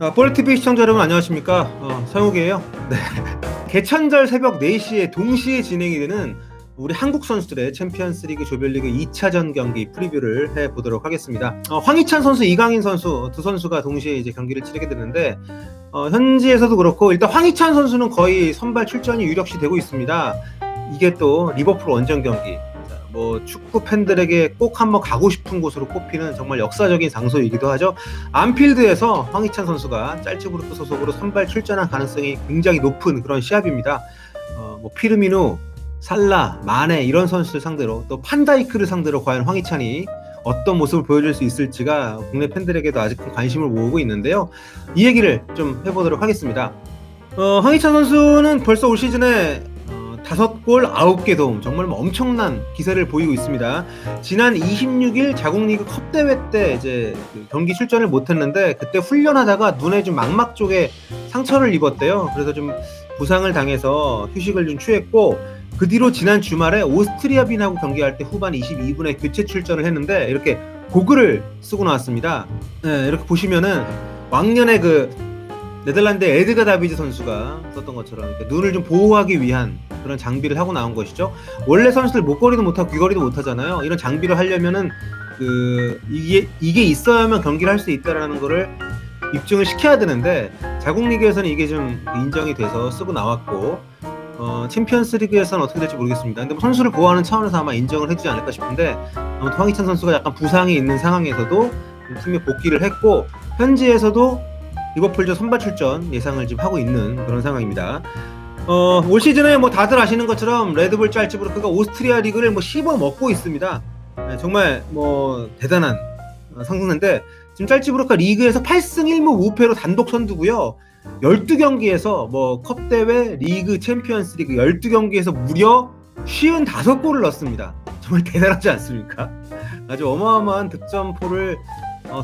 볼TV 시청자 여러분 안녕하십니까. 서영욱이에요. 네. 개천절 새벽 4시에 동시에 진행이 되는 우리 한국 선수들의 챔피언스리그 조별리그 2차전 경기 프리뷰를 해보도록 하겠습니다. 황희찬 선수, 이강인 선수 두 선수가 동시에 이제 경기를 치르게 되는데 현지에서도 그렇고 일단 황희찬 선수는 거의 선발 출전이 유력시 되고 있습니다. 이게 또 리버풀 원정 경기. 뭐 축구 팬들에게 꼭 한번 가고 싶은 곳으로 꼽히는 정말 역사적인 장소이기도 하죠. 안필드에서 황희찬 선수가 짤츠부르크 소속으로 선발 출전할 가능성이 굉장히 높은 그런 시합입니다. 뭐 피르미누, 살라, 마네 이런 선수들 상대로 또 판다이크를 상대로 과연 황희찬이 어떤 모습을 보여줄 수 있을지가 국내 팬들에게도 아직 큰 관심을 모으고 있는데요. 이 얘기를 좀 해보도록 하겠습니다. 황희찬 선수는 벌써 올 시즌에 5골 9개 도움, 정말 엄청난 기세를 보이고 있습니다. 지난 26일 자국리그 컵 대회 때 이제 경기 출전을 못했는데 그때 훈련하다가 눈에 좀 망막 쪽에 상처를 입었대요. 그래서 좀 부상을 당해서 휴식을 좀 취했고 그 뒤로 지난 주말에 오스트리아 빈하고 경기할 때 후반 22분에 교체 출전을 했는데 이렇게 고글을 쓰고 나왔습니다. 네, 이렇게 보시면은 왕년에 네덜란드 에드가 다비드 선수가 썼던 것처럼 눈을 좀 보호하기 위한 그런 장비를 하고 나온 것이죠. 원래 선수들 목걸이도 못하고 귀걸이도 못하잖아요. 이런 장비를 하려면은 이게 있어야만 경기를 할 수 있다라는 거를 입증을 시켜야 되는데 자국리그에서는 이게 좀 인정이 돼서 쓰고 나왔고 챔피언스 리그에서는 어떻게 될지 모르겠습니다. 근데 뭐 선수를 보호하는 차원에서 아마 인정을 해주지 않을까 싶은데 아무튼 황희찬 선수가 약간 부상이 있는 상황에서도 팀에 복귀를 했고 현지에서도 리버풀전 선발 출전 예상을 지금 하고 있는 그런 상황입니다. 올 시즌에 뭐 다들 아시는 것처럼 레드불 짤츠부르크가 오스트리아 리그를 뭐 씹어 먹고 있습니다. 네, 정말 뭐 대단한 상승인데 지금 짤츠부르크가 리그에서 8승 1무 5패로 단독 선두고요. 12경기에서 뭐 컵대회, 리그, 챔피언스 리그 12경기에서 무려 55골을 넣었습니다. 정말 대단하지 않습니까? 아주 어마어마한 득점포를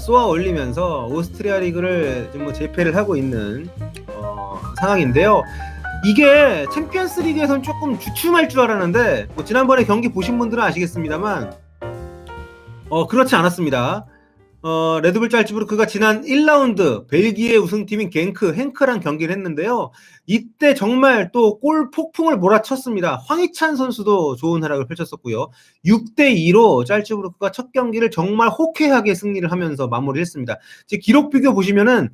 쏘아 올리면서 오스트리아 리그를 지금 뭐 재패를 하고 있는 상황인데요. 이게 챔피언스 리그에서는 조금 주춤할 줄 알았는데 뭐 지난번에 경기 보신 분들은 아시겠습니다만 그렇지 않았습니다. 레드불 짤츠부르크가 지난 1라운드 벨기에 우승팀인 행크랑 경기를 했는데요. 이때 정말 또 골 폭풍을 몰아쳤습니다. 황희찬 선수도 좋은 활약을 펼쳤었고요. 6대2로 짤츠부르크가 첫 경기를 정말 호쾌하게 승리를 하면서 마무리를 했습니다. 지금 기록 비교 보시면은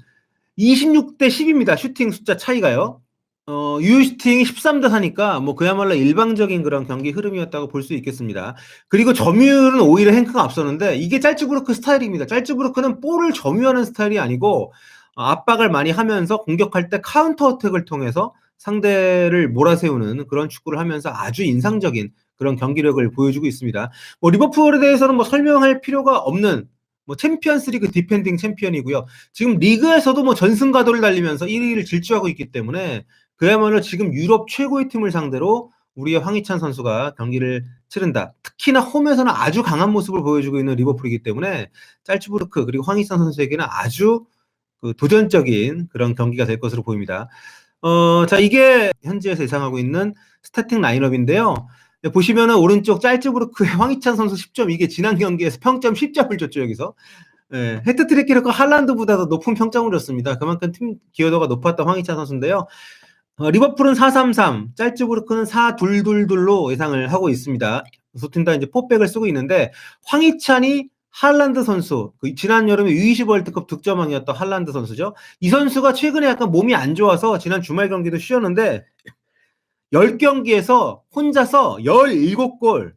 26대10입니다. 슈팅 숫자 차이가요. 유효슈팅이 13대4니까 뭐 그야말로 일방적인 그런 경기 흐름이었다고 볼 수 있겠습니다. 그리고 점유율은 오히려 행크가 앞서는데 이게 짤츠부르크 스타일입니다. 짤츠부르크는 볼을 점유하는 스타일이 아니고 압박을 많이 하면서 공격할 때 카운터 어택을 통해서 상대를 몰아세우는 그런 축구를 하면서 아주 인상적인 그런 경기력을 보여주고 있습니다. 뭐 리버풀에 대해서는 뭐 설명할 필요가 없는 뭐 챔피언스리그 디펜딩 챔피언이고요. 지금 리그에서도 뭐 전승가도를 달리면서 1위를 질주하고 있기 때문에 그야말로 지금 유럽 최고의 팀을 상대로 우리의 황희찬 선수가 경기를 치른다. 특히나 홈에서는 아주 강한 모습을 보여주고 있는 리버풀이기 때문에 짤츠부르크 그리고 황희찬 선수에게는 아주 도전적인 그런 경기가 될 것으로 보입니다. 자, 이게 현지에서 예상하고 있는 스태틱 라인업인데요. 보시면은 오른쪽 짤츠부르크의 황희찬 선수 10점, 이게 지난 경기에서 평점 10점을 줬죠, 여기서. 네, 헤트트릭 기록과 할란드보다도 높은 평점을 줬습니다. 그만큼 팀 기여도가 높았던 황희찬 선수인데요. 리버풀은 4-3-3, 짤츠부르크는 4-2-2-2로 예상을 하고 있습니다. 두 팀 다 이제 포백을 쓰고 있는데 황희찬이 할란드 선수, 지난 여름에 U20 월드컵 득점왕이었던 할란드 선수죠. 이 선수가 최근에 약간 몸이 안 좋아서 지난 주말 경기도 쉬었는데 10경기에서 혼자서 17골,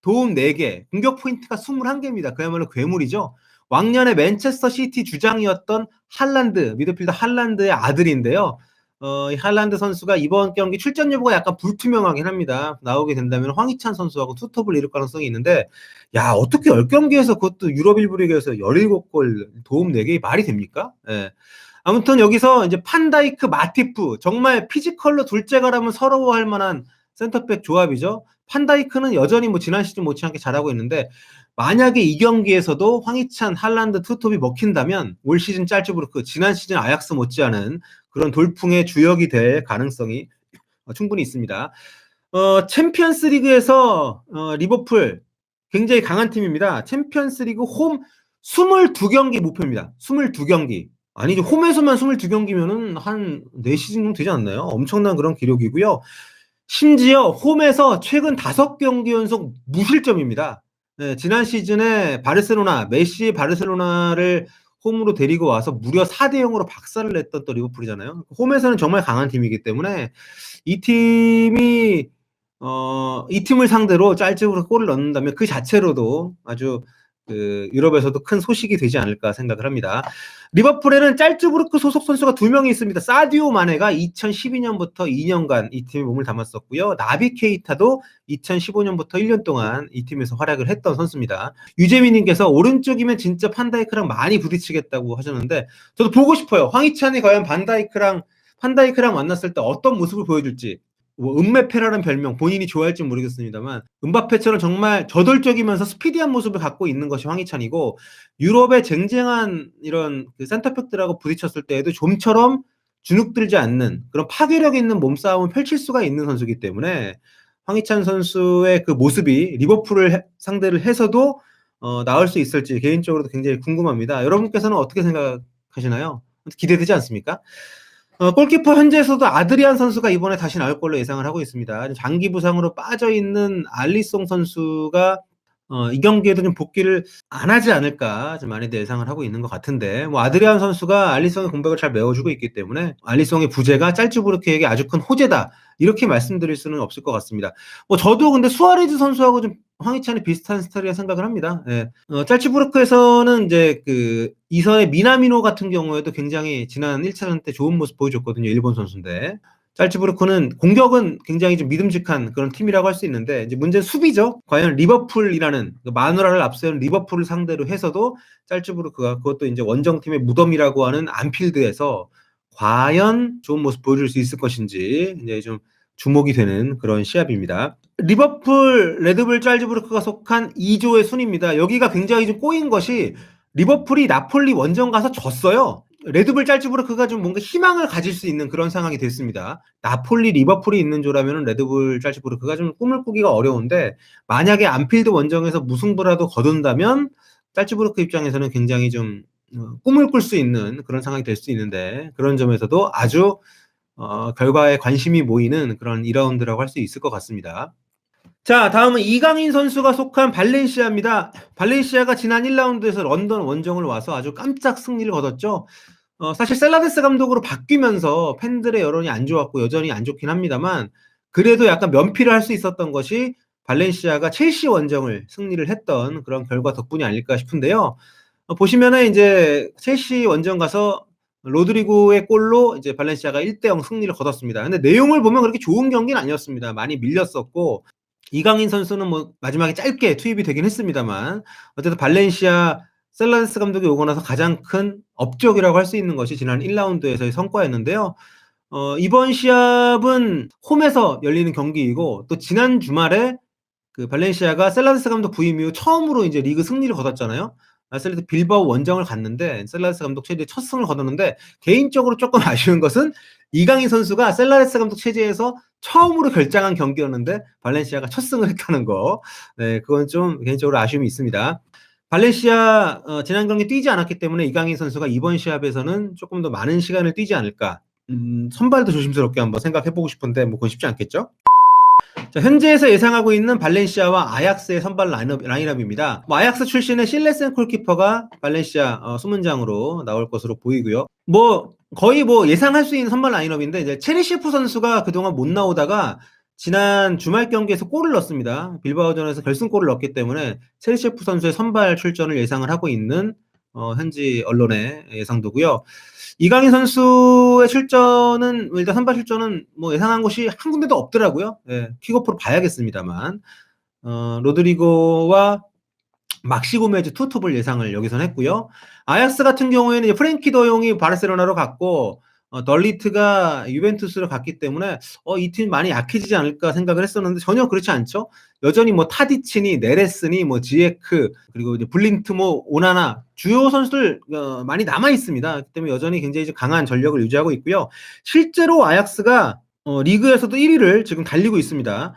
도움 4개, 공격 포인트가 21개입니다. 그야말로 괴물이죠. 왕년에 맨체스터 시티 주장이었던 할란드, 미드필더 할란드의 아들인데요. 이 할란드 선수가 이번 경기 출전 여부가 약간 불투명하긴 합니다. 나오게 된다면 황희찬 선수하고 투톱을 이룰 가능성이 있는데, 야, 어떻게 10경기에서 그것도 유럽 1부 리그에서 17골, 도움 4개 말이 됩니까? 예. 아무튼 여기서 이제 판다이크, 마티프, 정말 피지컬로 둘째가라면 서러워할 만한 센터백 조합이죠. 판다이크는 여전히 뭐 지난 시즌 못지않게 잘하고 있는데 만약에 이 경기에서도 황희찬, 할란드 투톱이 먹힌다면 올 시즌 짤츠부르크, 지난 시즌 아약스 못지않은 그런 돌풍의 주역이 될 가능성이 충분히 있습니다. 챔피언스 리그에서 리버풀 굉장히 강한 팀입니다. 챔피언스 리그 홈 22경기 목표입니다. 22경기. 아니 홈에서만 22경기면은 한 4시즌 정도 되지 않나요? 엄청난 그런 기록이고요. 심지어 홈에서 최근 5경기 연속 무실점입니다. 네, 지난 시즌에 바르셀로나, 메시의 바르셀로나를 홈으로 데리고 와서 무려 4대 0으로 박살을 냈던 또 리버풀이잖아요. 홈에서는 정말 강한 팀이기 때문에 이 팀이 이 팀을 상대로 짤집으로 골을 넣는다면 그 자체로도 아주 그 유럽에서도 큰 소식이 되지 않을까 생각을 합니다. 리버풀에는 짤츠부르크 소속 선수가 2명이 있습니다. 사디오 마네가 2012년부터 2년간 이 팀에 몸을 담았었고요. 나비 케이타도 2015년부터 1년 동안 이 팀에서 활약을 했던 선수입니다. 유재민님께서 오른쪽이면 진짜 판다이크랑 많이 부딪히겠다고 하셨는데 저도 보고 싶어요. 황희찬이 과연 판다이크랑 만났을 때 어떤 모습을 보여줄지. 뭐 은메페라는 별명 본인이 좋아할지 모르겠습니다만 은바페처럼 정말 저돌적이면서 스피디한 모습을 갖고 있는 것이 황희찬이고 유럽의 쟁쟁한 이런 그 센터백들하고 부딪혔을 때에도 좀처럼 주눅들지 않는 그런 파괴력 있는 몸싸움을 펼칠 수가 있는 선수이기 때문에 황희찬 선수의 그 모습이 리버풀을 상대를 해서도 나올 수 있을지 개인적으로도 굉장히 궁금합니다. 여러분께서는 어떻게 생각하시나요? 기대되지 않습니까? 골키퍼 현지에서도 아드리안 선수가 이번에 다시 나올 걸로 예상을 하고 있습니다. 장기 부상으로 빠져있는 알리송 선수가 이 경기에도 좀 복귀를 안 하지 않을까 좀 많이들 예상을 하고 있는 것 같은데 뭐 아드리안 선수가 알리송의 공백을 잘 메워주고 있기 때문에 알리송의 부재가 짤츠부르크에게 아주 큰 호재다 이렇게 말씀드릴 수는 없을 것 같습니다. 뭐 저도 근데 수아레즈 선수하고 좀 황희찬이 비슷한 스타일이라 생각을 합니다. 예. 짤츠부르크에서는 이제 그 이선의 미나미노 같은 경우에도 굉장히 지난 1차전 때 좋은 모습 보여줬거든요. 일본 선수인데. 짤츠부르크는 공격은 굉장히 좀 믿음직한 그런 팀이라고 할 수 있는데 이제 문제는 수비죠. 과연 리버풀이라는 마누라를 앞세운 리버풀을 상대로 해서도 짤츠부르크가 그것도 이제 원정팀의 무덤이라고 하는 안필드에서 과연 좋은 모습 보여줄 수 있을 것인지 이제 좀 주목이 되는 그런 시합입니다. 리버풀, 레드불 짤츠부르크가 속한 2조의 순입니다. 여기가 굉장히 좀 꼬인 것이 리버풀이 나폴리 원정 가서 졌어요. 레드불 짤츠부르크가 좀 뭔가 희망을 가질 수 있는 그런 상황이 됐습니다. 나폴리, 리버풀이 있는 조라면 레드불 짤츠부르크가 좀 꿈을 꾸기가 어려운데 만약에 안필드 원정에서 무승부라도 거둔다면 짤츠부르크 입장에서는 굉장히 좀 꿈을 꿀 수 있는 그런 상황이 될 수 있는데 그런 점에서도 아주 결과에 관심이 모이는 그런 2라운드라고 할 수 있을 것 같습니다. 자, 다음은 이강인 선수가 속한 발렌시아입니다. 발렌시아가 지난 1라운드에서 런던 원정을 와서 아주 깜짝 승리를 거뒀죠. 사실 셀라데스 감독으로 바뀌면서 팬들의 여론이 안 좋았고 여전히 안 좋긴 합니다만 그래도 약간 면피를 할 수 있었던 것이 발렌시아가 첼시 원정을 승리를 했던 그런 결과 덕분이 아닐까 싶은데요. 보시면은 이제 첼시 원정 가서 로드리고의 골로 이제 발렌시아가 1대0 승리를 거뒀습니다. 근데 내용을 보면 그렇게 좋은 경기는 아니었습니다. 많이 밀렸었고 이강인 선수는 뭐 마지막에 짧게 투입이 되긴 했습니다만 어쨌든 발렌시아 셀라데스 감독이 오고 나서 가장 큰 업적이라고 할 수 있는 것이 지난 1라운드에서의 성과였는데요. 이번 시합은 홈에서 열리는 경기이고 또 지난 주말에 그 발렌시아가 셀라데스 감독 부임 이후 처음으로 이제 리그 승리를 거뒀잖아요. 아슬레틱 빌바오 원정을 갔는데 셀라데스 감독 체제에 첫 승을 거뒀는데 개인적으로 조금 아쉬운 것은 이강인 선수가 셀라데스 감독 체제에서 처음으로 결장한 경기였는데 발렌시아가 첫 승을 했다는 거. 네, 그건 좀 개인적으로 아쉬움이 있습니다. 발렌시아 지난 경기 뛰지 않았기 때문에 이강인 선수가 이번 시합에서는 조금 더 많은 시간을 뛰지 않을까. 선발도 조심스럽게 한번 생각해보고 싶은데 뭐 그건 쉽지 않겠죠? 자, 현재에서 예상하고 있는 발렌시아와 아약스의 선발 라인업입니다. 뭐 아약스 출신의 실레센 골키퍼가 발렌시아 수문장으로 나올 것으로 보이고요. 뭐 거의 뭐 예상할 수 있는 선발 라인업인데 이제 체리셰프 선수가 그동안 못 나오다가 지난 주말 경기에서 골을 넣었습니다. 빌바오전에서 결승골을 넣었기 때문에 체리셰프 선수의 선발 출전을 예상을 하고 있는 현지 언론의 예상도고요. 이강인 선수의 출전은 일단 선발 출전은 뭐 예상한 곳이 한 군데도 없더라고요. 예, 킥오프로 봐야겠습니다만 로드리고와 막시 고메즈 투톱을 예상을 여기선 했고요. 아약스 같은 경우에는 프랭키 더용이 바르셀로나로 갔고 덜리트가 유벤투스로 갔기 때문에 이 팀 많이 약해지지 않을까 생각을 했었는데 전혀 그렇지 않죠. 여전히 뭐 타디치니, 네레스니, 뭐 지에크 그리고 이제 블린트모, 오나나 주요 선수들 많이 남아 있습니다. 그렇기 때문에 여전히 굉장히 강한 전력을 유지하고 있고요. 실제로 아약스가 리그에서도 1위를 지금 달리고 있습니다.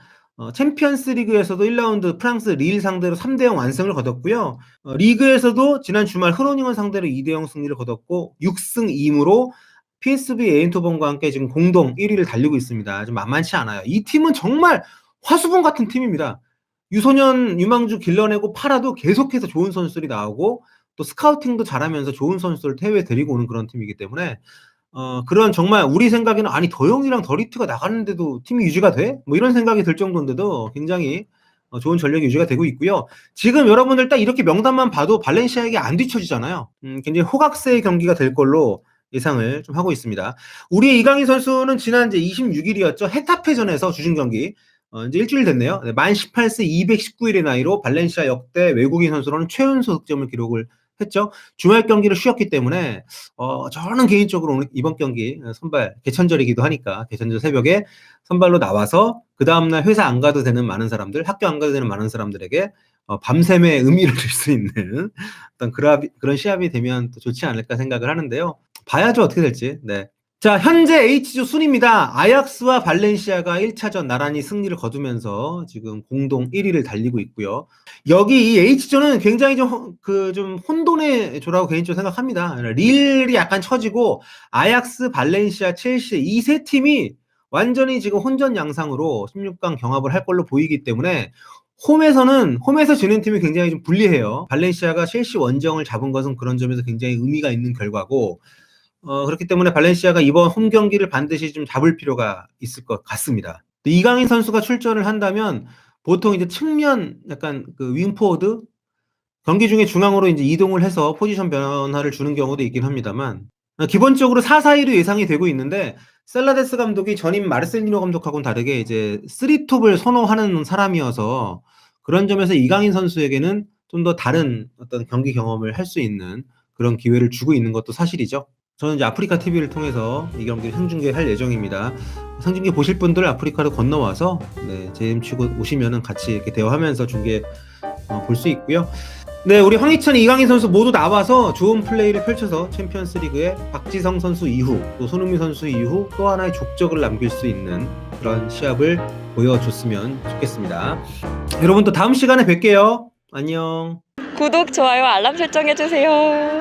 챔피언스 리그에서도 1라운드 프랑스 릴 상대로 3대0 완승을 거뒀고요. 리그에서도 지난 주말 흐로닝을 상대로 2대0 승리를 거뒀고 6승 2무로 PSV 에인토번과 함께 지금 공동 1위를 달리고 있습니다. 좀 만만치 않아요. 이 팀은 정말 화수분 같은 팀입니다. 유소년 유망주 길러내고 팔아도 계속해서 좋은 선수들이 나오고 또 스카우팅도 잘하면서 좋은 선수들을 해외에 데리고 오는 그런 팀이기 때문에 그런 정말 우리 생각에는 아니 더용이랑 더리트가 나갔는데도 팀이 유지가 돼? 뭐 이런 생각이 들 정도인데도 굉장히 좋은 전력이 유지가 되고 있고요. 지금 여러분들 딱 이렇게 명단만 봐도 발렌시아에게 안 뒤처지잖아요. 굉장히 호각세의 경기가 될 걸로 예상을 좀 하고 있습니다. 우리의 이강인 선수는 지난 이제 26일이었죠. 헤타페전에서 주중 경기 이제 일주일 됐네요. 만 18세 219일의 나이로 발렌시아 역대 외국인 선수로는 최연소 득점을 기록을 했죠. 주말 경기를 쉬었기 때문에 저는 개인적으로 오늘 이번 경기 선발 개천절이기도 하니까 개천절 새벽에 선발로 나와서 그 다음날 회사 안 가도 되는 많은 사람들, 학교 안 가도 되는 많은 사람들에게 밤샘의 의미를 줄 수 있는 어떤 그런 시합이 되면 또 좋지 않을까 생각을 하는데요. 봐야죠 어떻게 될지. 네. 자, 현재 H조 순위입니다. 아약스와 발렌시아가 1차전 나란히 승리를 거두면서 지금 공동 1위를 달리고 있고요. 여기 이 H조는 굉장히 좀 혼돈의 조라고 개인적으로 생각합니다. 릴이 약간 처지고 아약스, 발렌시아, 첼시 이 세 팀이 완전히 지금 혼전 양상으로 16강 경합을 할 걸로 보이기 때문에 홈에서 지는 팀이 굉장히 좀 불리해요. 발렌시아가 첼시 원정을 잡은 것은 그런 점에서 굉장히 의미가 있는 결과고 그렇기 때문에 발렌시아가 이번 홈 경기를 반드시 좀 잡을 필요가 있을 것 같습니다. 이강인 선수가 출전을 한다면 보통 이제 측면 약간 그 윙포워드 경기 중에 중앙으로 이제 이동을 해서 포지션 변화를 주는 경우도 있긴 합니다만 기본적으로 4-4-2로 예상이 되고 있는데 셀라데스 감독이 전임 마르셀리노 감독하고는 다르게 이제 3톱을 선호하는 사람이어서 그런 점에서 이강인 선수에게는 좀 더 다른 어떤 경기 경험을 할 수 있는 그런 기회를 주고 있는 것도 사실이죠. 저는 이제 아프리카 TV를 통해서 이 경기를 생중계할 예정입니다. 생중계 보실 분들 아프리카로 건너와서 제임 치고 오시면은 같이 이렇게 대화하면서 중계 볼 수 있고요. 네, 우리 황희찬, 이강인 선수 모두 나와서 좋은 플레이를 펼쳐서 챔피언스리그에 박지성 선수 이후 또 손흥민 선수 이후 또 하나의 족적을 남길 수 있는 그런 시합을 보여줬으면 좋겠습니다. 여러분 또 다음 시간에 뵐게요. 안녕. 구독, 좋아요, 알람 설정해주세요.